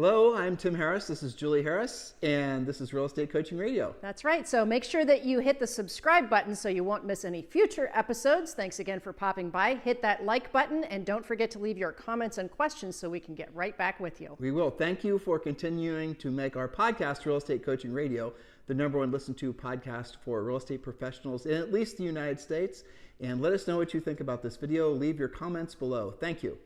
Hello, I'm Tim Harris. This is Julie Harris, and this is Real Estate Coaching Radio. That's right. So make sure that you hit the subscribe button so you won't miss any future episodes. Thanks again for popping by. Hit that like button, and don't forget to leave your comments and questions so we can get right back with you. We will. Thank you for continuing to make our podcast, Real Estate Coaching Radio, the #1 listened to podcast for real estate professionals in at least the United States. And let us know what you think about this video. Leave your comments below. Thank you.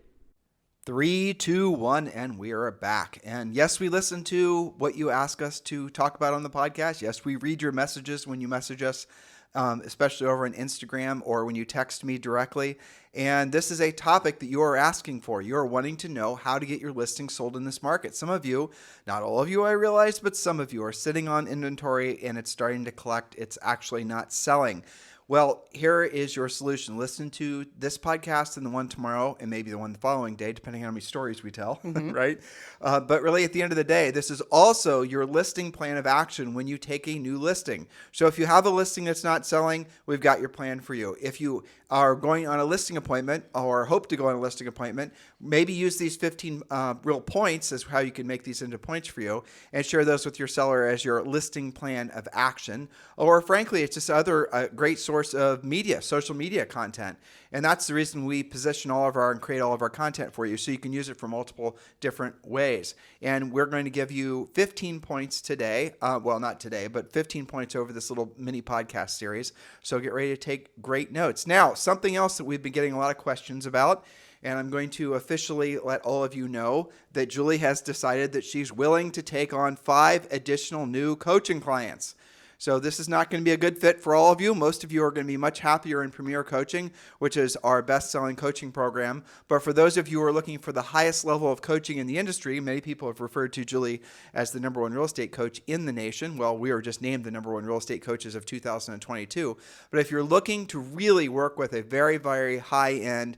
3, 2, 1, and we are back. And yes, we listen to what you ask us to talk about on the podcast. Yes, we read your messages when you message us, especially over on Instagram or when you text me directly. And this is a topic that you are asking for. You are wanting to know how to get your listing sold in this market. Some of you, not all of you I realize, but some of you are sitting on inventory and it's starting to collect. It's actually not selling. Well, here is your solution. Listen to this podcast and the one tomorrow and maybe the one the following day, depending on how many stories we tell, right? But really, at the end of the day, this is also your listing plan of action when you take a new listing. So if you have a listing that's not selling, we've got your plan for you. If you are going on a listing appointment or hope to go on a listing appointment, maybe use these 15 real points as how you can make these into points for you and share those with your seller as your listing plan of action. Or frankly, it's just other great source of media, social media content. And that's the reason we position all of our and create all of our content for you so you can use it for multiple different ways. And we're going to give you 15 points today. Well, not today, but 15 points over this little mini podcast series. So get ready to take great notes. Now, something else that we've been getting a lot of questions about, and I'm going to officially let all of you know that Julie has decided that she's willing to take on 5 additional new coaching clients. So this is not going to be a good fit for all of you. Most of you are going to be much happier in Premier Coaching, which is our best-selling coaching program. But for those of you who are looking for the highest level of coaching in the industry, many people have referred to Julie as the #1 real estate coach in the nation. Well, we were just named the #1 real estate coaches of 2022. But if you're looking to really work with a very, very high-end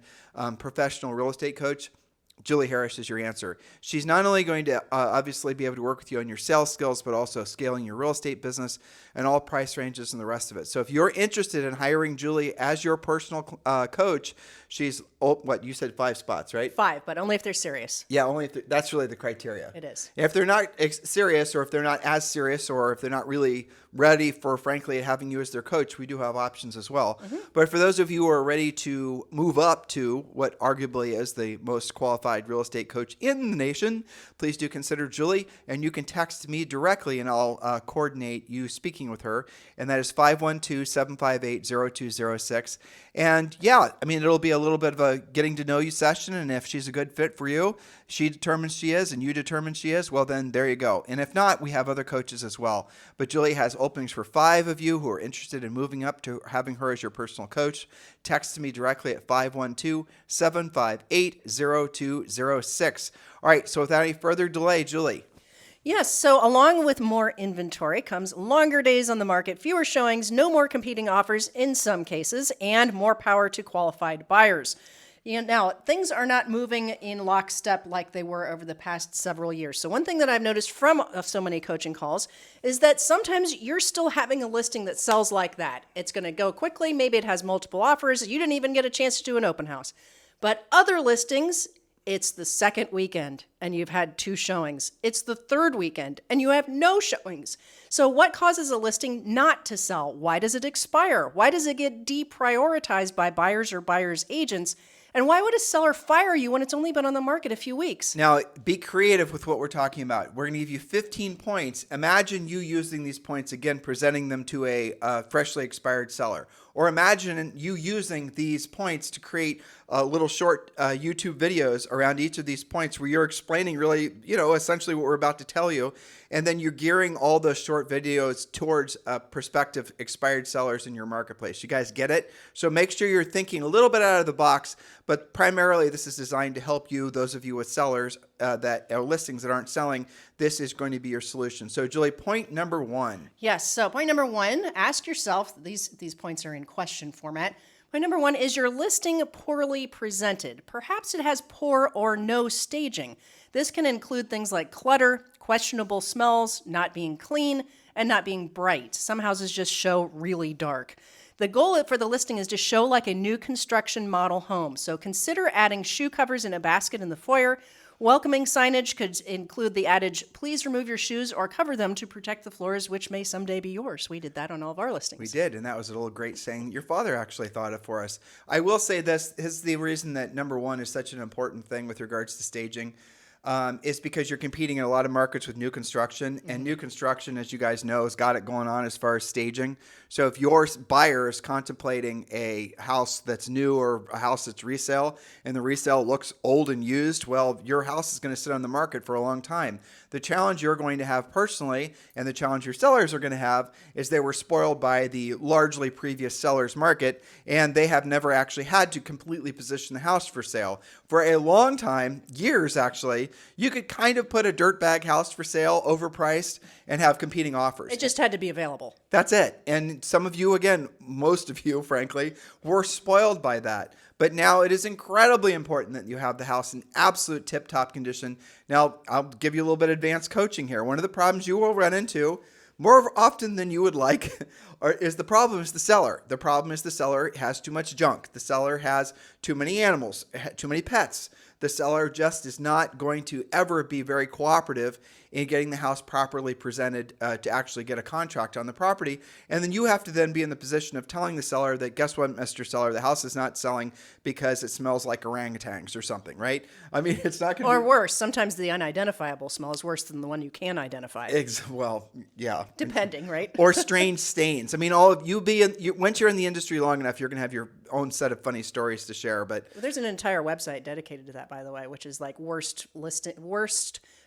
professional real estate coach, Julie Harris is your answer. She's not only going to obviously be able to work with you on your sales skills, but also scaling your real estate business and all price ranges and the rest of it. So if you're interested in hiring Julie as your personal coach, she's, what, you said 5 spots, right? 5, but only if they're serious. Yeah, only if that's really the criteria. It is. If they're not serious, or if they're not as serious, or if they're not really ready for, frankly, having you as their coach, we do have options as well. But for those of you who are ready to move up to what arguably is the most qualified real estate coach in the nation, please do consider Julie, and you can text me directly and I'll coordinate you speaking with her, and that is 512-758-0206. And yeah, I mean, it'll be a little bit of a getting to know you session, and if she's a good fit for you, she determines she is and you determine she is, well then there you go. And if not, we have other coaches as well. But Julie has openings for 5 of you who are interested in moving up to having her as your personal coach. Text me directly at 512-758-0206. All right, so without any further delay, Julie. Yes, so along with more inventory comes longer days on the market, fewer showings, no more competing offers in some cases, and more power to qualified buyers. Now, things are not moving in lockstep like they were over the past several years. So one thing that I've noticed from so many coaching calls is that sometimes you're still having a listing that sells like that. It's going to go quickly. Maybe it has multiple offers. You didn't even get a chance to do an open house. But other listings, it's the second weekend and you've had 2 showings. It's the third weekend and you have no showings. So what causes a listing not to sell? Why does it expire? Why does it get deprioritized by buyers or buyers' agents? And why would a seller fire you when it's only been on the market a few weeks? Now, be creative with what we're talking about. We're going to give you 15 points. Imagine you using these points, again, presenting them to a freshly expired seller. Or imagine you using these points to create little short YouTube videos around each of these points where you're explaining really, essentially what we're about to tell you. And then you're gearing all those short videos towards prospective expired sellers in your marketplace. You guys get it? So make sure you're thinking a little bit out of the box, but primarily this is designed to help you, those of you with sellers that are listings that aren't selling. This is going to be your solution. So Julie, point number 1. Yes, so point number 1, ask yourself, these points are in question format. Point number 1, is your listing poorly presented? Perhaps it has poor or no staging. This can include things like clutter, questionable smells, not being clean, and not being bright. Some houses just show really dark. The goal for the listing is to show like a new construction model home. So consider adding shoe covers in a basket in the foyer, Welcoming signage could include the adage, please remove your shoes or cover them to protect the floors, which may someday be yours. We did that on all of our listings. We did, and that was a little great saying your father actually thought of for us. I will say this is the reason that number one is such an important thing with regards to staging. Is because you're competing in a lot of markets with new construction, and new construction, as you guys know, has got it going on as far as staging. So if your buyer is contemplating a house that's new or a house that's resale, and the resale looks old and used, well, your house is going to sit on the market for a long time. The challenge you're going to have personally, and the challenge your sellers are going to have, is they were spoiled by the largely previous seller's market, and they have never actually had to completely position the house for sale. For a long time, years actually, you could kind of put a dirtbag house for sale, overpriced, and have competing offers. It just had to be available. That's it. And some of you, again, most of you, frankly, were spoiled by that. But now it is incredibly important that you have the house in absolute tip-top condition. Now, I'll give you a little bit of advanced coaching here. One of the problems you will run into more often than you would like is the problem is the seller. The problem is the seller has too much junk. The seller has too many animals, too many pets. The seller just is not going to ever be very cooperative in getting the house properly presented to actually get a contract on the property. And then you have to then be in the position of telling the seller that, guess what, Mr. Seller, the house is not selling because it smells like orangutans or something, right? I mean, it's not going to Or worse, sometimes the unidentifiable smell is worse than the one you can identify. Well, yeah. Depending, right? Or strange stains. I mean, once you're in the industry long enough, you're going to have your own set of funny stories to share. But There's an entire website dedicated to that, by the way, which is like worst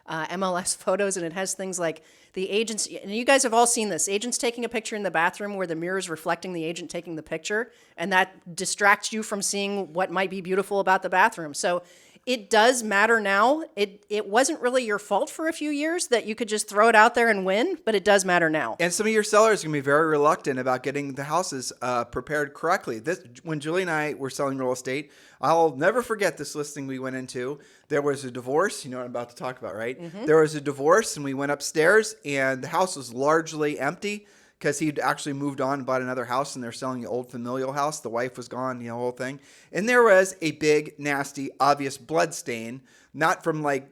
MLS photos, and it has things like the agents, and you guys have all seen this, agents taking a picture in the bathroom where the mirror is reflecting the agent taking the picture, and that distracts you from seeing what might be beautiful about the bathroom. So it does matter now. It wasn't really your fault for a few years that you could just throw it out there and win, but it does matter now. And some of your sellers are going to be very reluctant about getting the houses prepared correctly. When Julie and I were selling real estate, I'll never forget this listing we went into. There was a divorce. You know what I'm about to talk about, right? Mm-hmm. There was a divorce, and we went upstairs, and the house was largely empty because he'd actually moved on and bought another house, and they're selling the old familial house. The wife was gone, the whole thing. And there was a big, nasty, obvious blood stain, not from a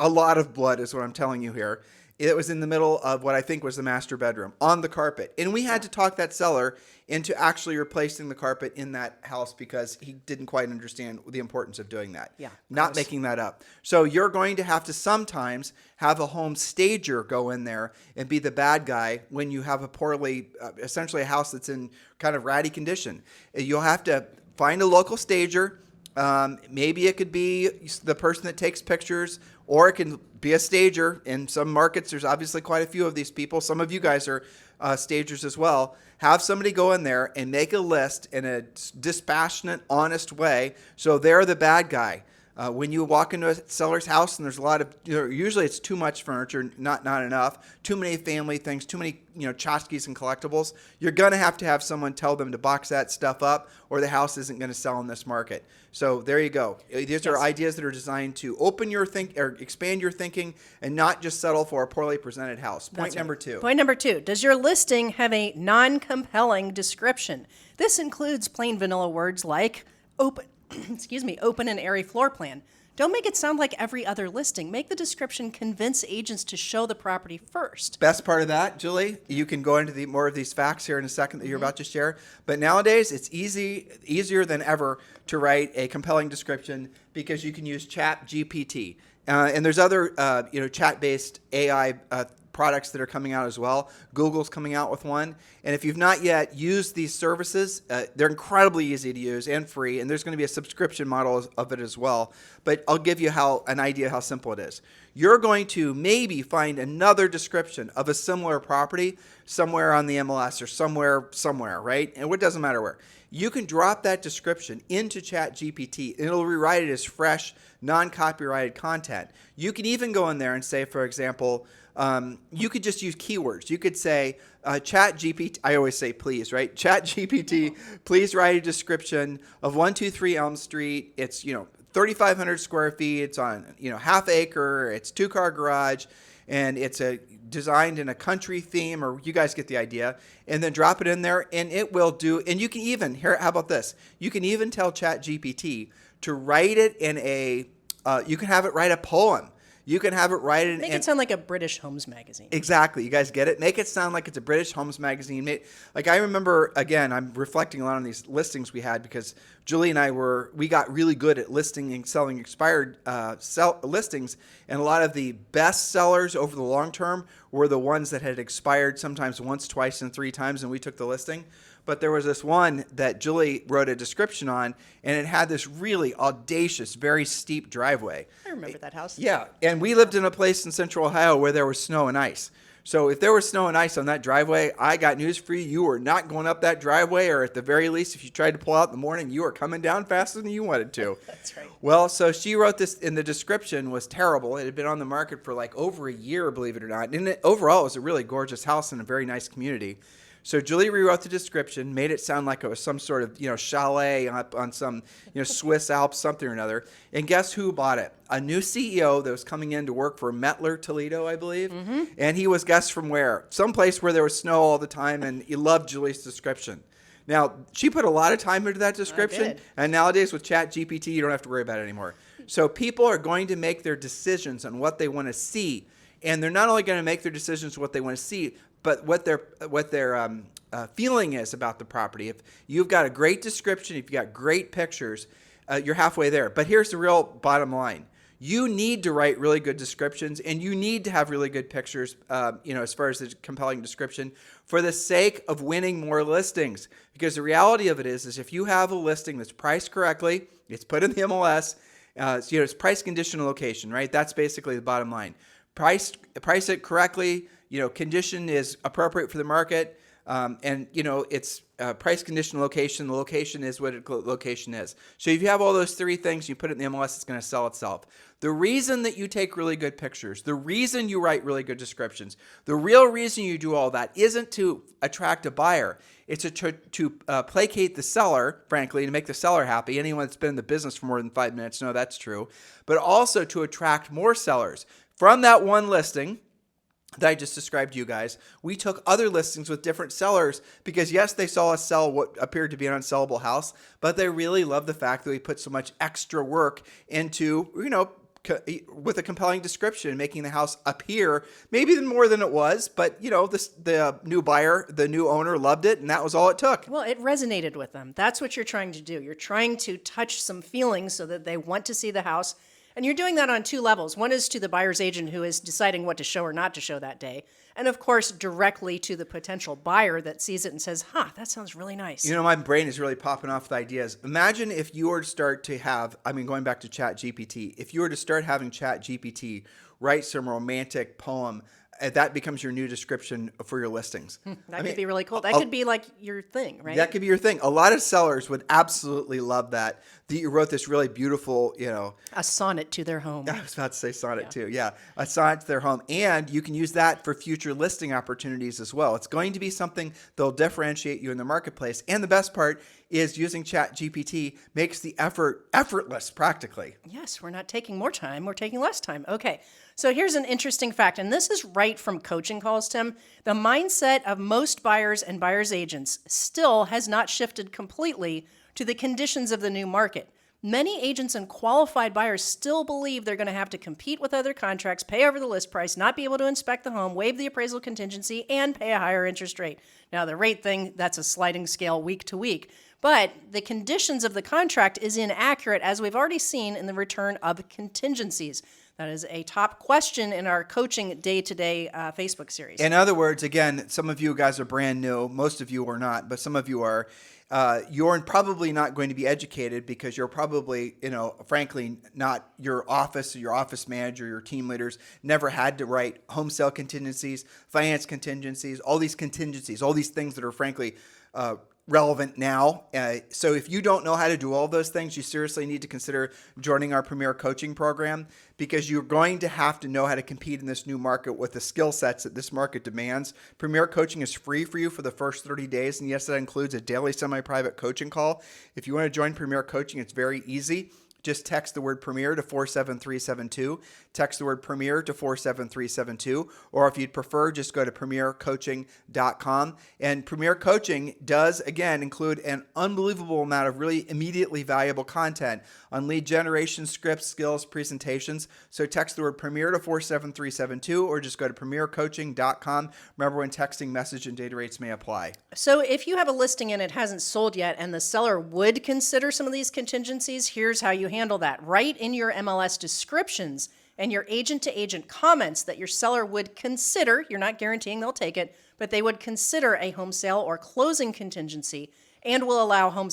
lot of blood is what I'm telling you here. It was in the middle of what I think was the master bedroom on the carpet. And we had to talk that seller into actually replacing the carpet in that house because he didn't quite understand the importance of doing that. Yeah. Not making that up. So you're going to have to sometimes have a home stager go in there and be the bad guy when you have essentially a house that's in kind of ratty condition. You'll have to find a local stager. Maybe it could be the person that takes pictures, or it can be a stager. In some markets, there's obviously quite a few of these people. Some of you guys are stagers as well. Have somebody go in there and make a list in a dispassionate, honest way, so they're the bad guy. When you walk into a seller's house and there's a lot of, usually it's too much furniture, not enough, too many family things, too many, tchotchkes and collectibles, you're going to have someone tell them to box that stuff up, or the house isn't going to sell in this market. So there you go. These are ideas that are designed to open your expand your thinking, and not just settle for a poorly presented house. Point number two. Point number two, does your listing have a non-compelling description? This includes plain vanilla words like open and airy floor plan. Don't make it sound like every other listing. Make the description convince agents to show the property first. Best part of that, Julie, you can go into more of these facts here in a second that you're about to share. But nowadays, it's easier than ever to write a compelling description because you can use Chat GPT. And there's other chat-based AI products that are coming out as well. Google's coming out with one. And if you've not yet used these services, they're incredibly easy to use and free. And there's going to be a subscription model of it as well. But I'll give you an idea how simple it is. You're going to maybe find another description of a similar property somewhere on the MLS or somewhere, right? And it doesn't matter where. You can drop that description into ChatGPT, and it'll rewrite it as fresh, non-copyrighted content. You can even go in there and say, for example, you could just use keywords. You could say, ChatGPT, I always say please, right? ChatGPT, please write a description of 123 Elm Street. It's, 3,500 square feet. It's on, half acre. It's 2-car garage. And it's designed in a country theme, or you guys get the idea, and then drop it in there, and it will do. And you can even, how about this? You can even tell ChatGPT to write it in a You can have it write a poem. You can have it write it. Make it sound like a British Homes magazine. Exactly. You guys get it? Make it sound like it's a British Homes magazine. Like I remember, again, I'm reflecting a lot on these listings we had because Julie and I we got really good at listing and selling expired listings. And a lot of the best sellers over the long term were the ones that had expired sometimes once, twice, and 3 times, and we took the listing. But there was this one that Julie wrote a description on, and it had this really audacious, very steep driveway. I remember that house. Yeah, and we lived in a place in Central Ohio where there was snow and ice. So if there was snow and ice on that driveway, I got news for you. You were not going up that driveway, or at the very least, if you tried to pull out in the morning, you were coming down faster than you wanted to. That's right. Well, so she wrote this, in the description was terrible. It had been on the market for like over a year, believe it or not. And overall, it was a really gorgeous house in a very nice community. So Julie rewrote the description, made it sound like it was some sort of, chalet up on some, Swiss Alps, something or another. And guess who bought it? A new CEO that was coming in to work for Mettler Toledo, I believe. Mm-hmm. And he was, guess from where? Someplace where there was snow all the time, and he loved Julie's description. Now, she put a lot of time into that description, and nowadays with ChatGPT, you don't have to worry about it anymore. So people are going to make their decisions on what they want to see, and they're not only going to make their decisions on what they want to see, but what their feeling is about the property. If you've got a great description, if you've got great pictures, you're halfway there. But here's the real bottom line. You need to write really good descriptions, and you need to have really good pictures, as far as the compelling description, for the sake of winning more listings. Because the reality of it is if you have a listing that's priced correctly, it's put in the MLS, it's price, condition, and location, right? That's basically the bottom line. Price it correctly. Condition is appropriate for the market, and it's price, condition, location. The location is what location is. So if you have all those 3 things, you put it in the MLS, it's going to sell itself. The reason that you take really good pictures, the reason you write really good descriptions, the real reason you do all that isn't to attract a buyer. It's to placate the seller, frankly, to make the seller happy. Anyone that's been in the business for more than 5 minutes knows that's true. But also to attract more sellers. From that one listing that I just described to you guys, we took other listings with different sellers because, yes, they saw us sell what appeared to be an unsellable house, but they really loved the fact that we put so much extra work into, with a compelling description, making the house appear maybe more than it was, but, the new buyer, the new owner loved it, and that was all it took. Well, it resonated with them. That's what you're trying to do. You're trying to touch some feelings so that they want to see the house. And you're doing that on 2 levels. One is to the buyer's agent who is deciding what to show or not to show that day. And of course, directly to the potential buyer that sees it and says, that sounds really nice. My brain is really popping off with ideas. Imagine if you were to start to have, going back to ChatGPT, if you were to start having ChatGPT write some romantic poem, that becomes your new description for your listings. That could be really cool. That could be like your thing, right? That could be your thing. A lot of sellers would absolutely love that you wrote this really beautiful, a sonnet to their home. I was about to say sonnet too. Yeah, a sonnet to their home. And you can use that for future listing opportunities as well. It's going to be something that'll differentiate you in the marketplace. And the best part is using ChatGPT makes the effort effortless practically. Yes, we're not taking more time. We're taking less time. Okay. So here's an interesting fact, and this is right from coaching calls, Tim. The mindset of most buyers and buyers agents still has not shifted completely to the conditions of the new market. Many agents and qualified buyers still believe they're going to have to compete with other contracts, pay over the list price, not be able to inspect the home, waive the appraisal contingency, and pay a higher interest rate. Now, the rate thing, that's a sliding scale week to week. But the conditions of the contract is inaccurate, as we've already seen in the return of contingencies. That is a top question in our coaching day-to-day Facebook series. In other words, again, some of you guys are brand new. Most of you are not, but some of you are. You're probably not going to be educated because you're probably, frankly, not your office manager, your team leaders never had to write home sale contingencies, finance contingencies, all these things that are frankly relevant now. So if you don't know how to do all those things, you seriously need to consider joining our Premier Coaching Program, because you're going to have to know how to compete in this new market with the skill sets that this market demands. Premier Coaching is free for you for the first 30 days. And yes, that includes a daily semi-private coaching call. If you want to join Premier Coaching, it's very easy. just text the word Premier to 47372. Text the word Premier to 47372. Or if you'd prefer, just go to premiercoaching.com. And Premier Coaching does, again, include an unbelievable amount of really immediately valuable content on lead generation, scripts, skills, presentations. So text the word Premier to 47372 or just go to premiercoaching.com. Remember, when texting, message and data rates may apply. So if you have a listing and it hasn't sold yet and the seller would consider some of these contingencies, here's how you handle that. Write in your MLS descriptions and your agent-to-agent comments that your seller would consider, you're not guaranteeing they'll take it, but they would consider a home sale or closing contingency and will allow home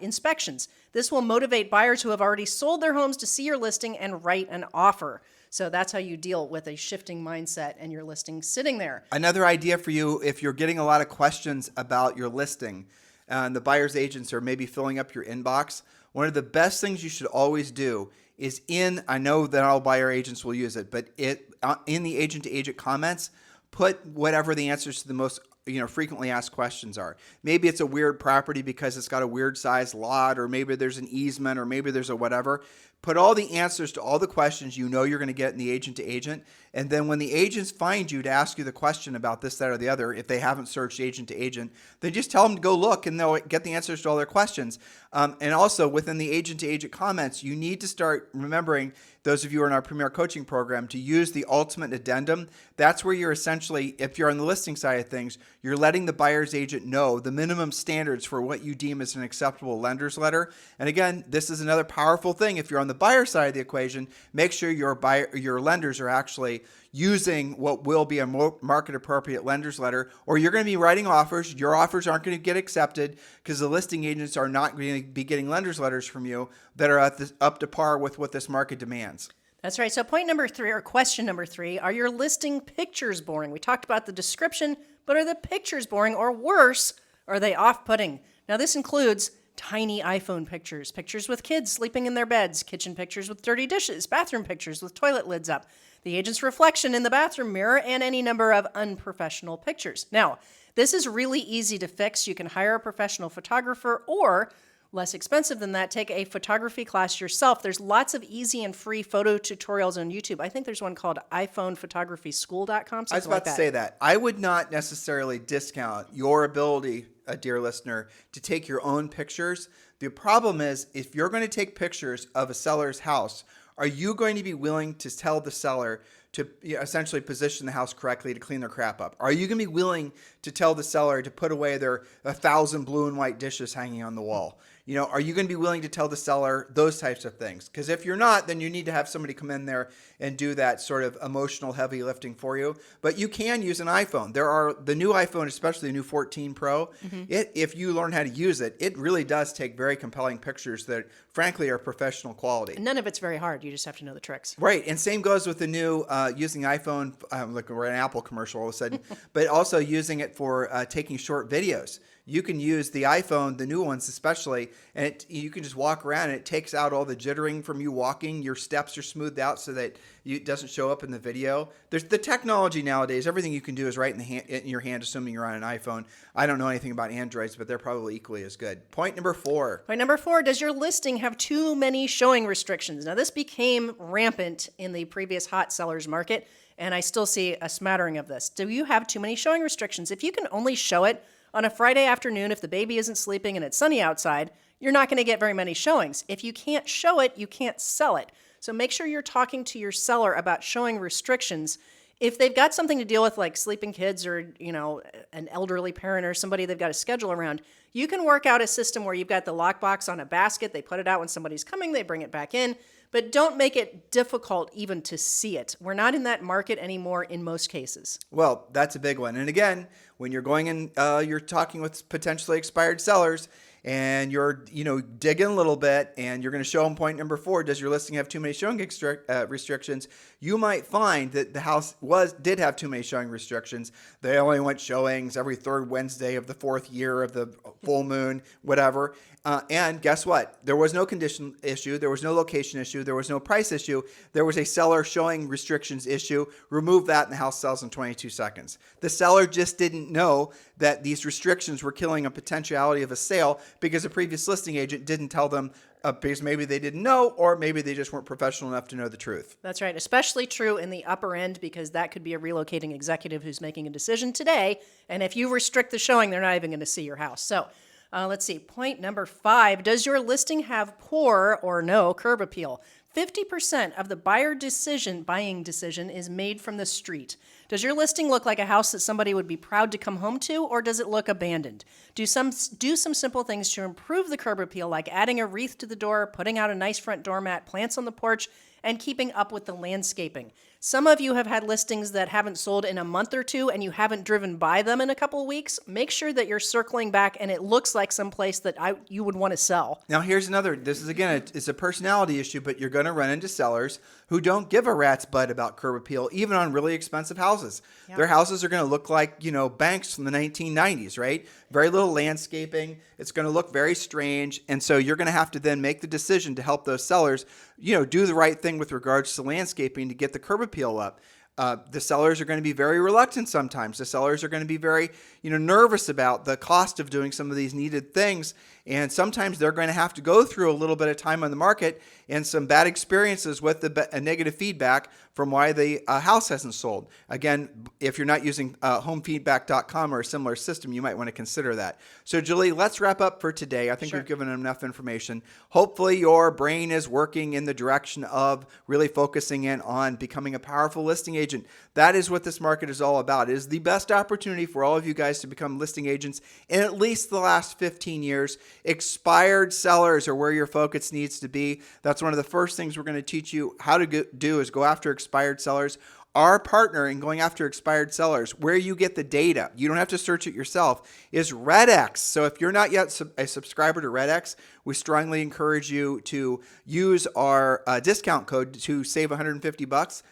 inspections. This will motivate buyers who have already sold their homes to see your listing and write an offer. So that's how you deal with a shifting mindset and your listing sitting there. Another idea for you, if you're getting a lot of questions about your listing and the buyer's agents are maybe filling up your inbox, one of the best things you should always do is I know that all buyer agents will use it, but in the agent-to-agent comments, put whatever the answers to the most frequently asked questions are. Maybe it's a weird property because it's got a weird size lot, or maybe there's an easement, or maybe there's a whatever. Put all the answers to all the questions you're going to get in the agent-to-agent, and then when the agents find you to ask you the question about this, that, or the other, if they haven't searched agent-to-agent, then just tell them to go look and they'll get the answers to all their questions. And also within the agent-to-agent comments, you need to start remembering, those of you who are in our Premier Coaching Program, to use the ultimate addendum. That's where you're essentially, if you're on the listing side of things, you're letting the buyer's agent know the minimum standards for what you deem as an acceptable lender's letter. And again, this is another powerful thing. If you're on the buyer side of the equation, make sure your lenders are actually using what will be a market appropriate lender's letter, or you're going to be writing offers. Your offers aren't going to get accepted because the listing agents are not going to be getting lender's letters from you that are up to par with what this market demands. That's right. So point number 3, or question number 3, are your listing pictures boring? We talked about the description, but are the pictures boring, or worse, are they off-putting? Now this includes tiny iPhone pictures, pictures with kids sleeping in their beds, kitchen pictures with dirty dishes, bathroom pictures with toilet lids up, the agent's reflection in the bathroom mirror, and any number of unprofessional pictures. Now, this is really easy to fix. You can hire a professional photographer, or less expensive than that, take a photography class yourself. There's lots of easy and free photo tutorials on YouTube. I think there's one called iPhonePhotographySchool.com. I was about to say that. I would not necessarily discount your ability, dear listener, to take your own pictures. The problem is, if you're going to take pictures of a seller's house, are you going to be willing to tell the seller to essentially position the house correctly to clean their crap up? Are you going to be willing to tell the seller to put away their 1,000 blue and white dishes hanging on the wall? Are you going to be willing to tell the seller those types of things? Because if you're not, then you need to have somebody come in there and do that sort of emotional heavy lifting for you. But you can use an iPhone. There are the new iPhone, especially the new 14 Pro. If you learn how to use it, it really does take very compelling pictures that, frankly, are professional quality. None of it's very hard. You just have to know the tricks. Right. And same goes with the new using iPhone, like we're an Apple commercial all of a sudden, but also using it for taking short videos. You can use the iPhone, the new ones especially, and you can just walk around and it takes out all the jittering from you walking. Your steps are smoothed out so that it doesn't show up in the video. There's the technology nowadays. Everything you can do is right in your hand, assuming you're on an iPhone. I don't know anything about Androids, but they're probably equally as good. Point number 4. Point number 4, does your listing have too many showing restrictions? Now, this became rampant in the previous hot sellers market, and I still see a smattering of this. Do you have too many showing restrictions? If you can only show it on a Friday afternoon, if the baby isn't sleeping and it's sunny outside, you're not going to get very many showings. If you can't show it, you can't sell it. So make sure you're talking to your seller about showing restrictions. If they've got something to deal with, like sleeping kids or, an elderly parent or somebody they've got to schedule around, you can work out a system where you've got the lockbox on a basket. They put it out when somebody's coming. They bring it back in. But don't make it difficult even to see it. We're not in that market anymore in most cases. Well, that's a big one. And again, when you're going in, you're talking with potentially expired sellers, and you're, digging a little bit, and you're going to show them point number 4, does your listing have too many showing restrictions? You might find that the house did have too many showing restrictions. They only went showings every 3rd Wednesday of the 4th year of the full moon, whatever. And guess what? There was no condition issue. There was no location issue. There was no price issue. There was a seller showing restrictions issue. Remove that and the house sells in 22 seconds. The seller just didn't know that these restrictions were killing a potentiality of a sale because a previous listing agent didn't tell them because maybe they didn't know, or maybe they just weren't professional enough to know the truth. That's right. Especially true in the upper end, because that could be a relocating executive who's making a decision today. And if you restrict the showing, they're not even going to see your house. So let's see. Point number 5. Does your listing have poor or no curb appeal? 50% of the buying decision is made from the street. Does your listing look like a house that somebody would be proud to come home to, or does it look abandoned? Do some simple things to improve the curb appeal, like adding a wreath to the door, putting out a nice front doormat, plants on the porch, and keeping up with the landscaping. Some of you have had listings that haven't sold in a month or two, and you haven't driven by them in a couple of weeks. Make sure that you're circling back and it looks like some place that you would want to sell. Now, here's another. This is, again, it's a personality issue, but you're going to run into sellers who don't give a rat's butt about curb appeal, even on really expensive houses. Yeah. Their houses are going to look like, banks from the 1990s, right? Very little landscaping. It's going to look very strange. And so you're going to have to then make the decision to help those sellers, do the right thing with regards to landscaping to get the curb appeal up. The sellers are going to be very reluctant sometimes. The sellers are going to be very, nervous about the cost of doing some of these needed things. And sometimes they're going to have to go through a little bit of time on the market and some bad experiences with a negative feedback from why the house hasn't sold. Again, if you're not using homefeedback.com or a similar system, you might want to consider that. So, Julie, let's wrap up for today. I think Sure. We've given enough information. Hopefully your brain is working in the direction of really focusing in on becoming a powerful listing agent. That is what this market is all about. It is the best opportunity for all of you guys to become listing agents in at least the last 15 years. Expired sellers are where your focus needs to be. That's one of the first things we're going to teach you how to do is go after expired sellers. Our partner in going after expired sellers, where you get the data, you don't have to search it yourself, is RedX. So if you're not yet a subscriber to RedX, we strongly encourage you to use our discount code to save $150.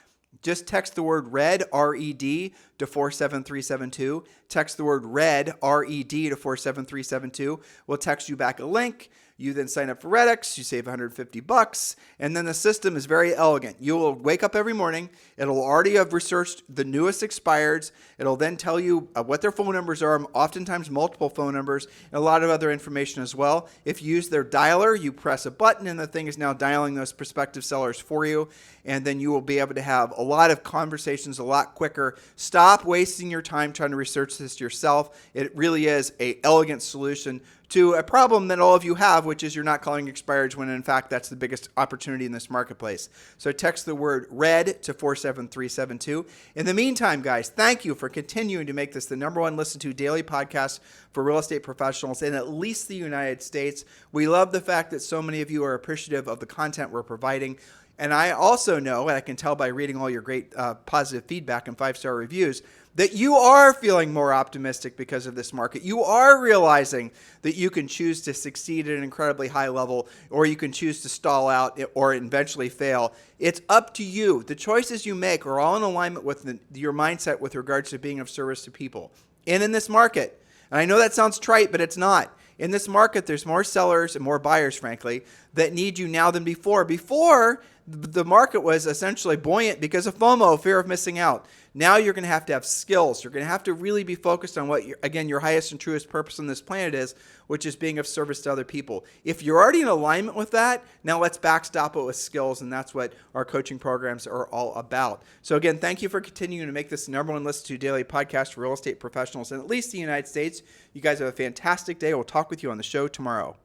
Just text the word RED, R-E-D, to 47372. Text the word RED, R-E-D, to 47372. We'll text you back a link. You then sign up for RedX, you save $150, and then the system is very elegant. You will wake up every morning, it'll already have researched the newest expireds, it'll then tell you what their phone numbers are, oftentimes multiple phone numbers, and a lot of other information as well. If you use their dialer, you press a button and the thing is now dialing those prospective sellers for you, and then you will be able to have a lot of conversations a lot quicker. Stop wasting your time trying to research this yourself. It really is an elegant solution to a problem that all of you have, which is you're not calling expireds when in fact that's the biggest opportunity in this marketplace. So text the word RED to 47372. In the meantime, guys, thank you for continuing to make this the #1 listened to daily podcast for real estate professionals in at least the United States. We love the fact that so many of you are appreciative of the content we're providing. And I also know, and I can tell by reading all your great positive feedback and 5-star reviews, that you are feeling more optimistic because of this market. You are realizing that you can choose to succeed at an incredibly high level, or you can choose to stall out or eventually fail. It's up to you. The choices you make are all in alignment with your mindset with regards to being of service to people. And in this market, and I know that sounds trite, but it's not. In this market, there's more sellers and more buyers, frankly, that need you now than before. Before, the market was essentially buoyant because of FOMO, fear of missing out. Now you're going to have skills. You're going to have to really be focused on what, your highest and truest purpose on this planet is, which is being of service to other people. If you're already in alignment with that, now let's backstop it with skills, and that's what our coaching programs are all about. So again, thank you for continuing to make this the #1 listened to daily podcast for real estate professionals in at least the United States. You guys have a fantastic day. We'll talk with you on the show tomorrow.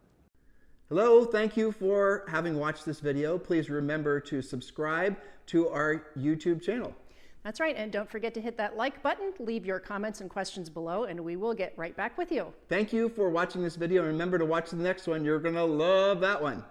Hello, thank you for having watched this video. Please remember to subscribe to our YouTube channel. That's right, and don't forget to hit that like button, leave your comments and questions below, and we will get right back with you. Thank you for watching this video, and remember to watch the next one. You're going to love that one.